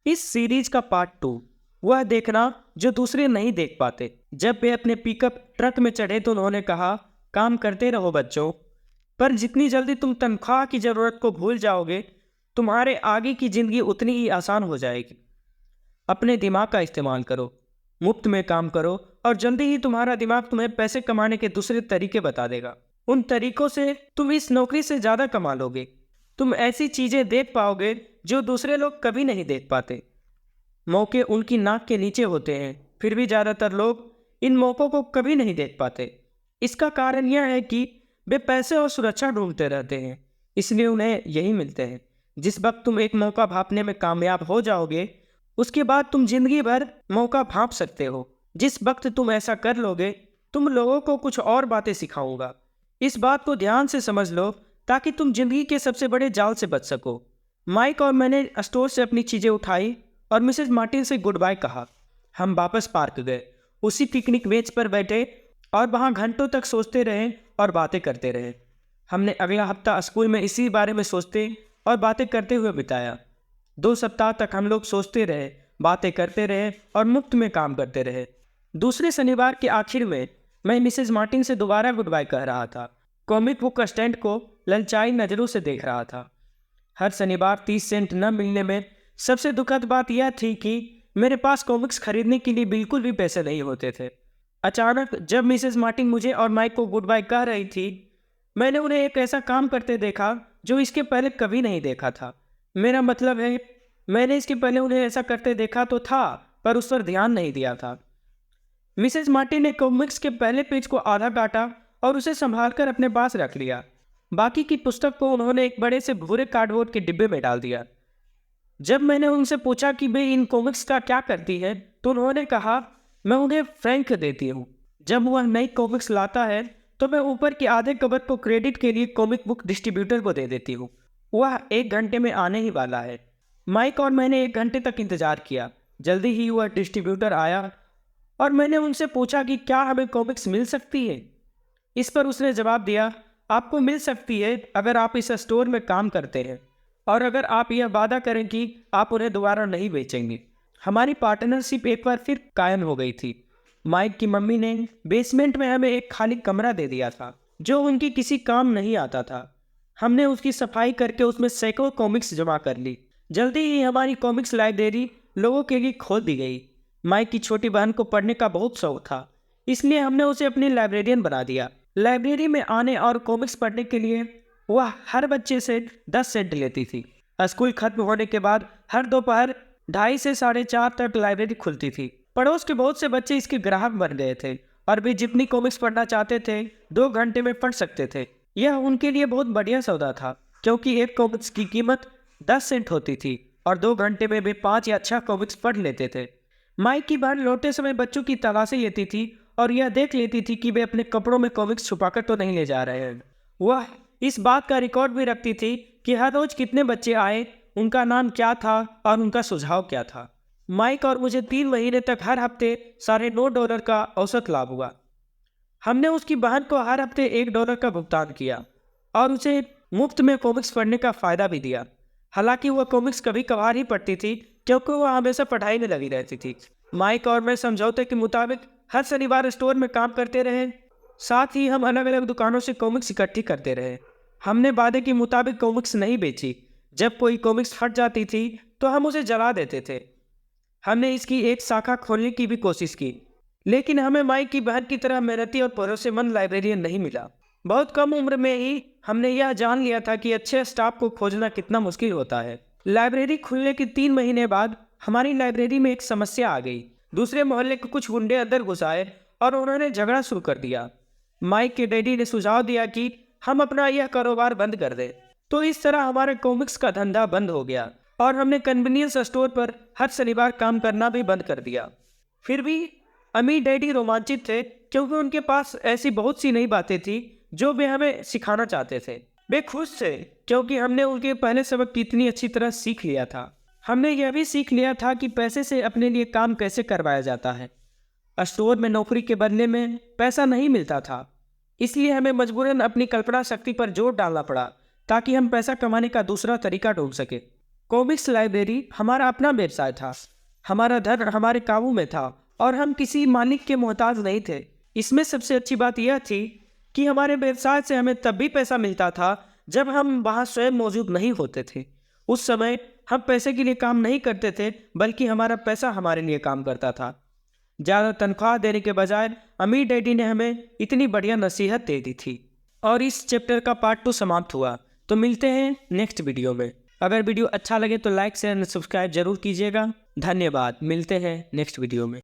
इस सीरीज का पार्ट 2 वह देखना जो दूसरे नहीं देख पाते। जब वे अपने पिकअप ट्रक में चढ़े तो उन्होंने कहा, काम करते रहो बच्चों, पर जितनी जल्दी तुम तनख्वाह की ज़रूरत को भूल जाओगे, तुम्हारे आगे की ज़िंदगी उतनी ही आसान हो जाएगी। अपने दिमाग का इस्तेमाल करो, मुफ्त में काम करो और जल्दी ही तुम्हारा दिमाग तुम्हें पैसे कमाने के दूसरे तरीके बता देगा। उन तरीकों से तुम इस नौकरी से ज़्यादा कमा लोगे। तुम ऐसी चीज़ें देख पाओगे जो दूसरे लोग कभी नहीं देख पाते। मौके उनकी नाक के नीचे होते हैं, फिर भी ज़्यादातर लोग इन मौक़ों को कभी नहीं देख पाते। इसका कारण यह है कि वे पैसे और सुरक्षा ढूंढते रहते हैं, इसलिए उन्हें यही मिलते हैं। जिस वक्त तुम एक मौका भांपने में कामयाब हो जाओगे, उसके बाद तुम जिंदगी भर मौका भांप सकते हो। जिस वक्त तुम ऐसा कर लोगे, तुम लोगों को कुछ और बातें सिखाऊंगा। इस बात को ध्यान से समझ लो ताकि तुम जिंदगी के सबसे बड़े जाल से बच सको। माइक और मैंने स्टोर से अपनी चीज़ें उठाई और मिसेज मार्टिन से गुड बाय कहा। हम वापस पार्क गए, उसी पिकनिक बेंच पर बैठे और वहाँ घंटों तक सोचते रहे और बातें करते रहे। हमने अगला हफ्ता स्कूल में इसी बारे में सोचते और बातें करते हुए बिताया। 2 सप्ताह तक हम लोग सोचते रहे, बातें करते रहे और मुफ्त में काम करते रहे। दूसरे शनिवार के आखिर में मैं मिसेज मार्टिन से दोबारा गुड बाय कह रहा था। कॉमिक बुक स्टैंड को ललचाई नज़रों से देख रहा था। हर शनिवार 30 सेंट न मिलने में सबसे दुखद बात यह थी कि मेरे पास कॉमिक्स खरीदने के लिए बिल्कुल भी पैसे नहीं होते थे। अचानक जब मिसेज मार्टिन मुझे और माइक को गुड बाय कह रही थी, मैंने उन्हें एक ऐसा काम करते देखा जो इसके पहले कभी नहीं देखा था। मेरा मतलब है, मैंने इसके पहले उन्हें ऐसा करते देखा तो था, पर उस पर ध्यान नहीं दिया था। मिसेज मार्टिन ने कॉमिक्स के पहले पेज को आधा काटा और उसे संभालकर अपने पास रख लिया। बाकी की पुस्तक को उन्होंने एक बड़े से भूरे कार्डबोर्ड के डिब्बे में डाल दिया। जब मैंने उनसे पूछा कि वे इन कॉमिक्स का क्या करती है, तो उन्होंने कहा, मैं उन्हें फ्रैंक देती हूँ। जब वह नई कॉमिक्स लाता है तो मैं ऊपर के आधे कवर को क्रेडिट के लिए कॉमिक बुक डिस्ट्रीब्यूटर को दे देती हूँ। वह 1 घंटे में आने ही वाला है। माइक और मैंने 1 घंटे तक इंतजार किया। जल्दी ही वह डिस्ट्रीब्यूटर आया और मैंने उनसे पूछा कि क्या हमें कॉमिक्स मिल सकती है। इस पर उसने जवाब दिया, आपको मिल सकती है अगर आप इस स्टोर में काम करते हैं और अगर आप यह वादा करें कि आप उन्हें दोबारा नहीं बेचेंगे। हमारी पार्टनरशिप एक बार फिर कायम हो गई थी। माइक की मम्मी ने बेसमेंट में हमें एक खाली कमरा दे दिया था जो उनकी किसी काम नहीं आता था। हमने उसकी सफाई करके उसमें सैकड़ों कॉमिक्स जमा कर ली। जल्दी ही हमारी कॉमिक्स लाइब्रेरी लोगों के लिए खोल दी गई। माइक की छोटी बहन को पढ़ने का बहुत शौक था, इसलिए हमने उसे अपनी लाइब्रेरियन बना दिया। लाइब्रेरी में आने और कॉमिक्स पढ़ने के लिए वह हर बच्चे से 10 सेंट लेती थी। स्कूल खत्म होने के बाद हर दोपहर 2:30 से 4:30 तक लाइब्रेरी खुलती थी। पड़ोस के बहुत से बच्चे इसके ग्राहक बन गए थे और वे जितनी कॉमिक्स पढ़ना चाहते थे 2 घंटे में पढ़ सकते थे। यह उनके लिए बहुत बढ़िया सौदा था, क्योंकि एक कॉमिक्स की कीमत 10 सेंट होती थी और 2 घंटे में वे 5 या 6 कॉमिक्स पढ़ लेते थे। माइक की बहन लौटते समय बच्चों की तलाशी लेती थी और यह देख लेती थी कि वे अपने कपड़ों में कॉमिक्स छुपाकर तो नहीं ले जा रहे हैं। वह इस बात का रिकॉर्ड भी रखती थी कि हर रोज कितने बच्चे आए, उनका नाम क्या था और उनका सुझाव क्या था। माइक और मुझे 3 महीने तक हर हफ्ते $9.5 का औसत लाभ हुआ। हमने उसकी बहन को हर हफ्ते $1 का भुगतान किया और उसे मुफ्त में कॉमिक्स पढ़ने का फ़ायदा भी दिया। हालांकि वह कॉमिक्स कभी कभार ही पढ़ती थी, क्योंकि वह हमेशा पढ़ाई में लगी रहती थी। माइक और मैं समझौते के मुताबिक हर शनिवार स्टोर में काम करते रहे। साथ ही हम अलग अलग दुकानों से कॉमिक्स इकट्ठी करते रहे। हमने वादे के मुताबिक कॉमिक्स नहीं बेची। जब कोई कॉमिक्स फट जाती थी तो हम उसे जला देते थे। हमने इसकी एक शाखा खोलने की भी कोशिश की, लेकिन हमें माइक की बहन की तरह मेहनती और भरोसेमंद लाइब्रेरियन नहीं मिला। बहुत कम उम्र में ही हमने यह जान लिया था कि अच्छे स्टाफ को खोजना कितना मुश्किल होता है। लाइब्रेरी खुलने के 3 महीने बाद हमारी लाइब्रेरी में एक समस्या आ गई। दूसरे मोहल्ले के कुछ गुंडे अंदर घुस आए और उन्होंने झगड़ा शुरू कर दिया। माइक के डैडी ने सुझाव दिया कि हम अपना यह कारोबार बंद कर दें। तो इस तरह हमारे कॉमिक्स का धंधा बंद हो गया और हमने कन्वीनियंस स्टोर पर हर शनिवार काम करना भी बंद कर दिया। फिर भी अम्मी डैडी रोमांचित थे, क्योंकि उनके पास ऐसी बहुत सी नई बातें थी जो वे हमें सिखाना चाहते थे। वे खुश थे क्योंकि हमने उनके पहले सबक कितनी अच्छी तरह सीख लिया था। हमने यह भी सीख लिया था कि पैसे से अपने लिए काम कैसे करवाया जाता है। स्टोर में नौकरी के बदले में पैसा नहीं मिलता था, इसलिए हमें मजबूरन अपनी कल्पना शक्ति पर जोर डालना पड़ा ताकि हम पैसा कमाने का दूसरा तरीका ढूंढ सके। कॉमिक्स लाइब्रेरी हमारा अपना व्यवसाय था। हमारा धन हमारे काबू में था और हम किसी मालिक के मोहताज नहीं थे। इसमें सबसे अच्छी बात यह थी कि हमारे व्यवसाय से हमें तब भी पैसा मिलता था जब हम वहाँ स्वयं मौजूद नहीं होते थे। उस समय हम पैसे के लिए काम नहीं करते थे, बल्कि हमारा पैसा हमारे लिए काम करता था। ज़्यादा तनख्वाह देने के बजाय अमीर डैडी ने हमें इतनी बढ़िया नसीहत दे दी थी। और इस चैप्टर का पार्ट 2 समाप्त हुआ। तो मिलते हैं नेक्स्ट वीडियो में। अगर वीडियो अच्छा लगे तो लाइक शेयर एंड सब्सक्राइब जरूर कीजिएगा। धन्यवाद। मिलते हैं नेक्स्ट वीडियो में।